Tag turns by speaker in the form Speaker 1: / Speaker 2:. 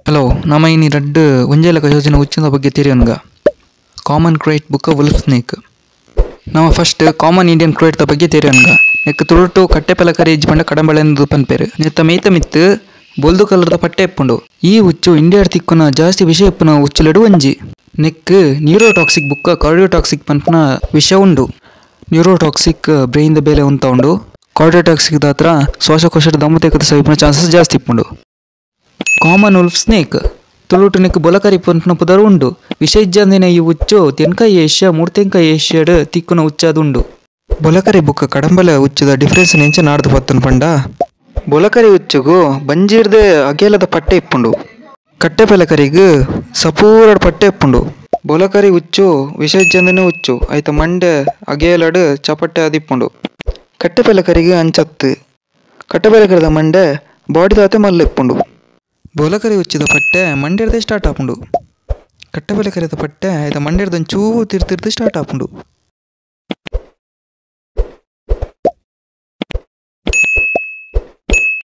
Speaker 1: Hello ನಮ್ಮ ಇನಿ ರಡ್ಡ್ ಒಂಜೇಲಕ ಯೋಜನೆ ಉಚ್ಚಿನ ಬಗ್ಗೆ ತಿರಿಯನ್ಗ ಕಾಮನ್ ಕ್ರೈಟ್ ಬುಕ್ಕ ವುಲ್ಫ್ ಸ್ನೇಕ್ ನಮ್ಮ ಫಸ್ಟ್ ಕಾಮನ್ ಇಂಡಿಯನ್ ಕ್ರೈಟ್ ಬಗ್ಗೆ ತಿರಿಯನ್ಗ ನೆಕ್ ತುಳುಟು ಕಟ್ಟೆಪೆಲಕರಿ ಇಜ್ಜಿ ಪಂಡ ಕಡಂಬಳೆಂದು ಪನ್ಪೆರು ನೆತ್ತ ಮೇಯ್ತ ಮಿತ್ತು ಬೊಲ್ದು ಕಲರ್ದ ಪಟ್ಟೆ ಇಪ್ಪುಂಡು ಈ ಉಚ್ಚು ಇಂಡಿಯಾಡ್ ತಿಕ್ಕುನ ಜಾಸ್ತಿ ವಿಷ ಇಪ್ಪುನ ಉಚ್ಚುಲೆಡು ಒಂಜಿ ನೆಕ್ ನ್ಯೂರೋಟಾಕ್ಸಿಕ್ ಬುಕ್ಕ ಕಾರ್ಡಿಯೋಟಾಕ್ಸಿಕ್ ಪನ್ಪುನ ವಿಷ ಉಂಡು. ನ್ಯೂರೋಟಾಕ್ಸಿಕ್ ಬ್ರೈನ್ ದ ಬೇಲೆ ಉಂತ ಉಂಡು. ಕಾರ್ಡಿಯೋಟಾಕ್ಸಿಕ್ ದಾತ್ರ ಶ್ವಾಸಕೋಶದ ದಮ್ಮತೆಕದ ಸವಿಪುನ ಚಾನ್ಸಸ್ ಜಾಸ್ತಿ ಇಪ್ಪುಂಡು. ಕಾಮನ್ ವುಲ್ಫ್ ಸ್ನೇಕ್ ತುಳುಟು ನೆಕ್ ಬೊಲಕರಿ ಪನ್ಪುನ ಪುದರ್ ಉಂಡು. ವಿಷ ಇಜ್ಜಂದಿನ ಈ ಉಚ್ಚು ತೆನ್ಕಾಯಿ ಏಷ್ಯಾ ಮೂರ್ತೆಂಕಾಯಿ ಏಷ್ಯಾಡ್ ತಿಕ್ಕುನ ಉಚ್ಚಾದುಂಡು. ಬೊಲಕರಿ ಬುಕ್ಕ ಕಡಂಬಲ ಉಚ್ಚುದ ಡಿಫ್ರೆನ್ಸ್ ನೆಂಚ ನಾಡ್ದು ಪತ್ತುನ್ ಪಂಡ ಬೊಲಕರಿ ಉಚ್ಚುಗು ಬಂಜೀರ್ದೆ ಅಗೇಲದ ಪಟ್ಟೆ ಇಪ್ಪುಂಡು. ಕಟ್ಟೆಪೆಲಕರಿಗ್ ಸಪೂರಡ್ ಪಟ್ಟೆ ಇಪ್ಪುಂಡು. ಬೊಲಕರಿ ಉಚ್ಚು ವಿಷ ಇಜ್ಜಂದಿನ ಉಚ್ಚು ಐತ ಮಂಡೆ ಅಗೇಲಡ್ ಚಪಟ್ಟೆ ಆದಿಪ್ಪುಂಡು. ಕಟ್ಟೆಪೆಲಕರಿಗ್ ಅಂಚತ್ತು ಕಟ್ಟೆಪೆಲಕರಿದ ಮಂಡೆ ಬಾಡಿ ದಾತೆ ಮಲ್ಲ ಇಪ್ಪುಂಡು. ಬೊಲಕರಿ ಉಚ್ಚಿದ ಪಟ್ಟೆ ಮಂಡ್ಯರ್ದೆ ಸ್ಟಾರ್ಟ್ ಆಪುಂಡು. ಕಟ್ಟೆಪೆಲಕರಿದ ಪಟ್ಟೆ ಐತ ಮಂಡ್ಯರ್ದ ಒಂಚೂರು ತಿರ್ತಿರ್ದು ಸ್ಟಾರ್ಟ್ ಆಪುಂಡು.